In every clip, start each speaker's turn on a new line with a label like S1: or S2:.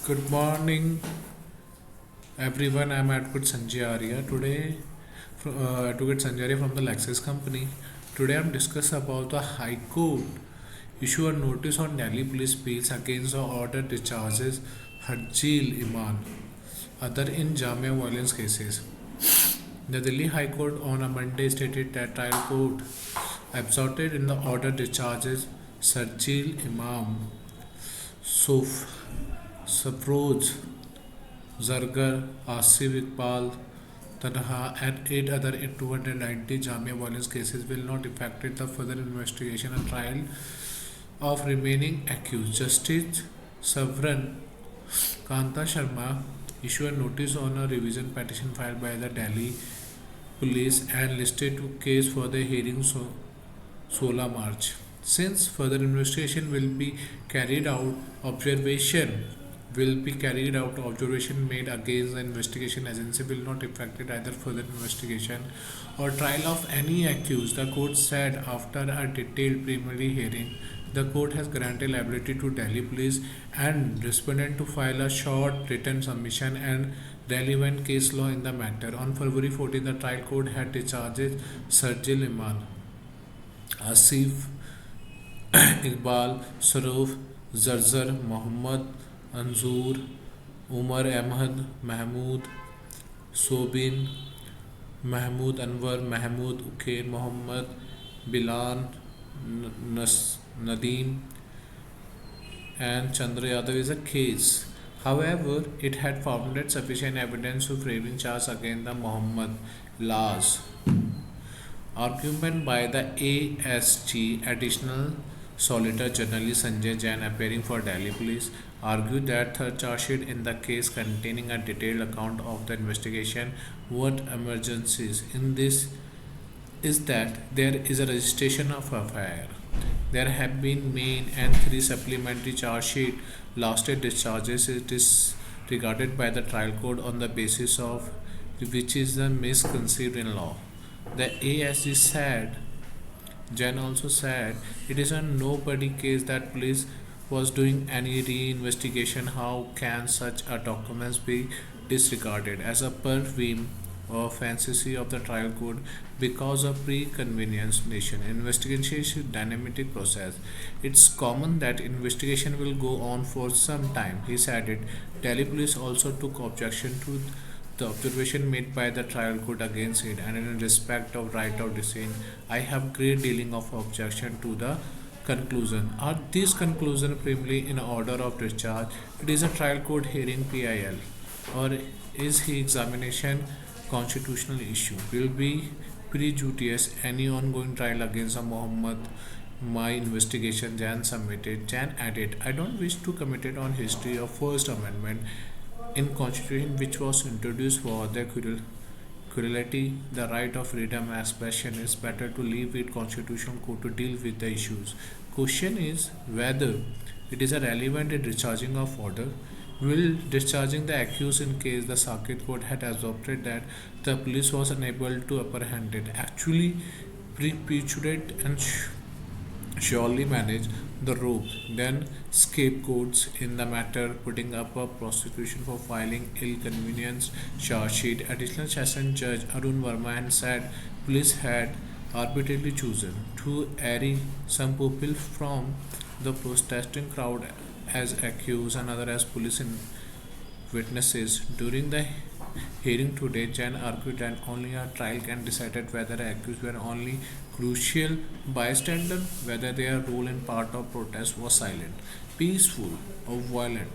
S1: Good morning, everyone. I'm Advocate Sanjay Arya. Advocate Sanjay from the LEXIS company. Today, I'm discussing about the High Court issue a notice on Delhi police appeals against the order discharges Sharjeel Imam, other in Jamia violence cases. The Delhi High Court on a Monday stated that trial court absolted in the order discharges Sharjeel Imam, Sof, Safroz, Zargar, Asif Iqbal, Tanha, and 8 other 290 Jamia violence cases will not affect the further investigation and trial of remaining accused. Justice Savran Kanta Sharma issued a notice on a revision petition filed by the Delhi police and listed case for the hearing 16 March. Since further investigation will be carried out, observation made against the investigation agency will not affect either further investigation or trial of any accused. The court said after a detailed preliminary hearing, the court has granted liability to Delhi police and respondent to file a short written submission and relevant case law in the matter. On February 14, the trial court had discharged Sharjeel Imam, Asif Iqbal, Saruf, Zarzar, Mohammad, Anzur, Umar Ahmad, Mahmood, Sobin, Mahmood Anwar, Mahmood Ukair, Mohammad Bilan, Nadeem, and Chandra Yadav is a case. However, it had found sufficient evidence to framing charge against the Mohammed laws. Argument by the ASG Additional Solicitor General Sanjay Jain, appearing for Delhi Police, argued that third charge sheet in the case containing a detailed account of the investigation what emergencies in this is that there is a registration of FIR. There have been main and 3 supplementary charge sheet lasted discharges is disregarded by the trial court on the basis of which is the misconceived in law. The ASG said Jen also said it is a nobody case that police was doing any re-investigation. How can such a documents be disregarded as a per whim or fantasy of the trial court because of pre-convenience nation investigation is a dynamic process. It's common that investigation will go on for some time. He said it. Delhi police also took objection to the observation made by the trial court against it, and in respect of right of dissent, I have great dealing of objection to the conclusion. Are these conclusions primarily in order of discharge? It is a trial court hearing PIL, or is he examination constitutional issue? Will be prejudice any ongoing trial against a Mohammed? My investigation Jan submitted. Jan added, I don't wish to comment it on history of First Amendment in Constitution which was introduced for the equality, the right of freedom of expression is better to leave it Constitutional Court to deal with the issues. Question is whether it is a relevant in discharging of order. Will discharging the accused in case the circuit court had adopted that the police was unable to apprehend it actually perpetuate and surely manage the rope, then scapegoats in the matter, putting up a prosecution for filing ill-convenience charge sheet. Additional Session Judge Arun Verma and said police had arbitrarily chosen to array some people from the protesting crowd as accused and other as police witnesses. During the hearing today, Jan argued that only a trial can decide whether accused were only crucial bystander, whether their role in part of protest was silent, peaceful, or violent,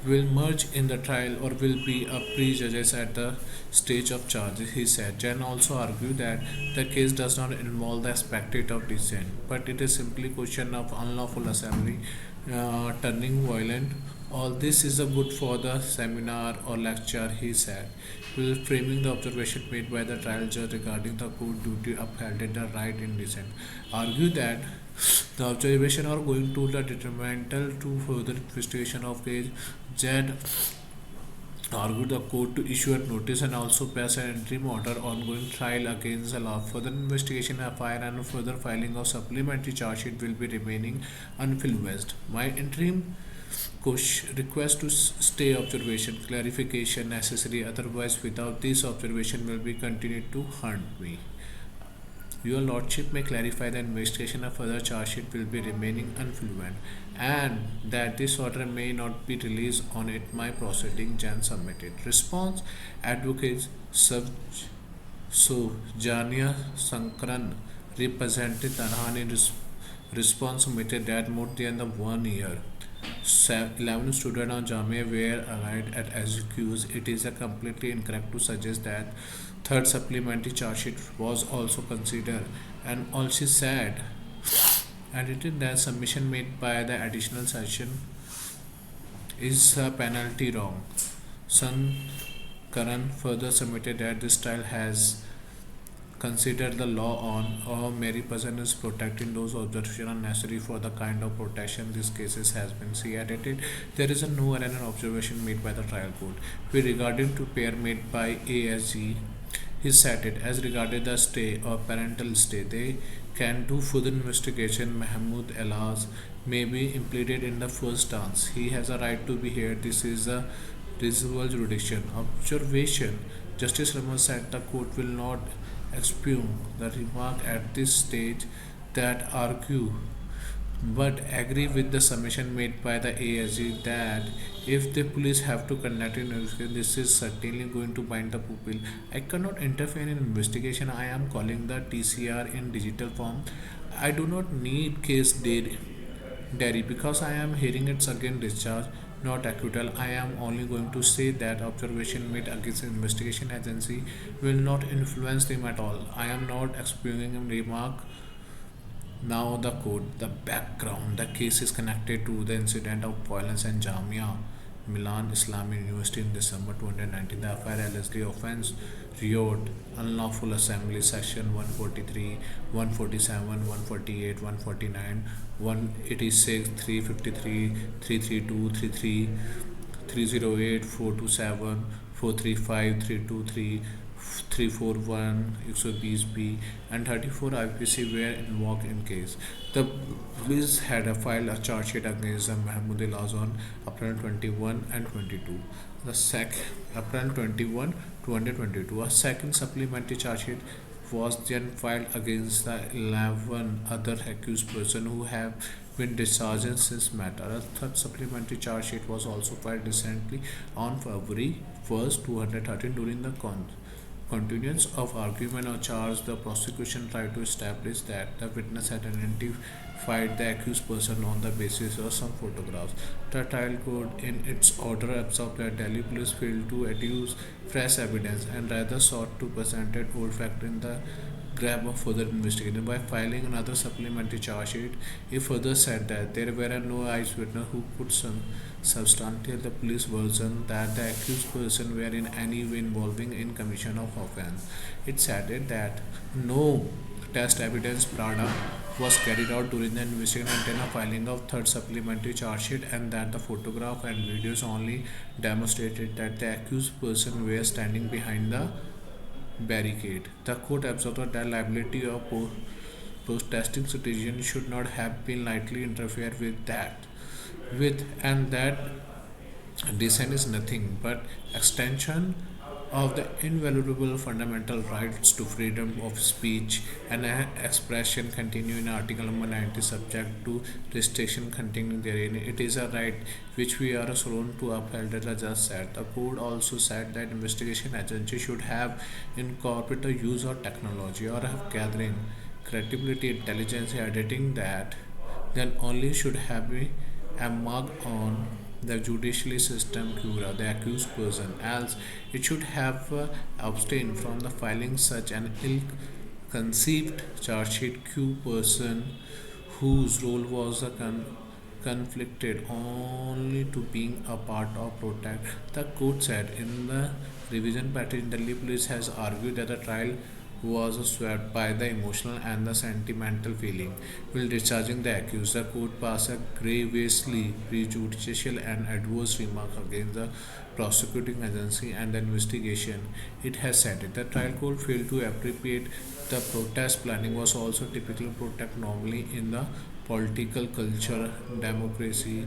S1: will merge in the trial or will be a prejudges at the stage of charges, he said. Jan also argued that the case does not involve the spectator of dissent, but it is simply question of unlawful assembly turning violent. All this is a good for the seminar or lecture, he said. While framing the observation made by the trial judge regarding the court duty upheld the right in dissent, argued that the observation are going to the detrimental to further investigation of case. Jed argued the court to issue a notice and also pass an interim order ongoing trial against the law. Further investigation, FIR and further filing of supplementary charge sheet will be remaining unfilmed. My interim Request to stay observation, clarification necessary, otherwise without this observation will be continued to haunt me. Your Lordship may clarify the investigation of further charge sheet will be remaining unfluent and that this order may not be released on it my proceeding Jan submitted. Response Advocate Jania Sankaran represented Tarhan in response submitted that more than the 1 year 11 students on Jamia were arrived at executes. It is a completely incorrect to suggest that third supplementary charge sheet was also considered and also said edited that submission made by the additional session is a penalty wrong. Sun Karan further submitted that this style has considered the law on or Mary person is protecting those observations necessary for the kind of protection these cases has been see edited. There is a no error and observation made by the trial court. With regarding to pair made by ASG, he cited as regarded the stay or parental stay, they can do further investigation. Mahmood Elas may be implicated in the first dance. He has a right to be here. This is a reasonable jurisdiction. Observation. Justice Raman said the court will not expugne the remark at this stage that argue but agree with the submission made by the ASG that if the police have to conduct an investigation, this is certainly going to bind the pupil. I cannot interfere in investigation. I am calling the TCR in digital form. I do not need case diary because I am hearing it's again discharge, not acquittal. I am only going to say that observation made against the investigation agency will not influence them at all. I am not expunging a remark. Now the code, the background, the case is connected to the incident of violence in Jamia Milan Islamic University in December 2019. The FIR offense riot, unlawful assembly section 143, 147, 148, 149, 186, 353, 332, 33, 308, 427, 435, 323, 341, 120B and 34 IPC were invoked in case. The police had filed a charge sheet against the Mahmood Elas on April 21 and 22. The April 21, 2022. A second supplementary charge sheet was then filed against the 11 other accused persons who have been discharged in this matter. A third supplementary charge sheet was also filed recently on February 1st, 2013 during the continuance of argument or charge. The prosecution tried to establish that the witness had identified the accused person on the basis of some photographs. The trial court, in its order, observed that Delhi police failed to adduce fresh evidence and rather sought to present an old fact in the grab of further investigation. By filing another supplementary charge sheet, it further said that there were no eyewitnesses who could substantiate the police version that the accused person were in any way involving in commission of offence. It stated that no test evidence product was carried out during the investigation until the filing of third supplementary charge sheet and that the photograph and videos only demonstrated that the accused person were standing behind the barricade. The court observed that liability of protesting citizens should not have been lightly interfered with and that dissent is nothing but extension of the invaluable fundamental rights to freedom of speech and expression contained in Article number 90 subject to restriction contained therein. It is a right which we are sworn to uphold, as I just said. The court also said that investigation agency should have incorporated the use of technology or have gathering credibility, intelligence, editing that then only should have been a mark on the judiciary system cura the accused person, else it should have abstained from the filing such an ill-conceived charge sheet. Q person whose role was conflicted only to being a part of protect. The court said in the revision petition, Delhi police has argued that the trial was swept by the emotional and the sentimental feeling while discharging the accused. The court passed a grievously prejudicial and adverse remark against the prosecuting agency and the investigation. It has said that the trial court failed to appropriate the protest planning was also typical protest normally in the political culture democracy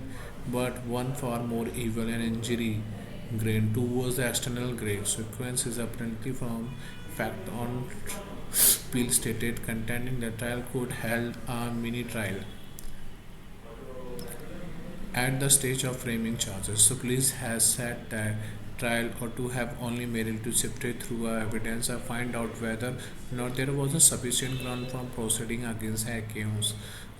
S1: but one far more evil and injury grain towards the external grade. Sequence is apparently from fact on Peel stated contending the trial could held a mini trial at the stage of framing charges. The police has said that trial ought to have only merely to sift through evidence and find out whether or not there was a sufficient ground for proceeding against the accused.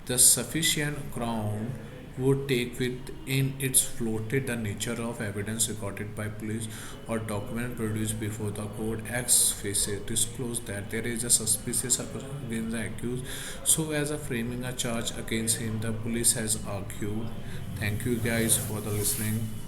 S1: The sufficient ground would take within its floated the nature of evidence recorded by police or document produced before the court ex face disclosed that there is a suspicious against the accused so as a framing a charge against him the police has argued. Thank you guys for the listening.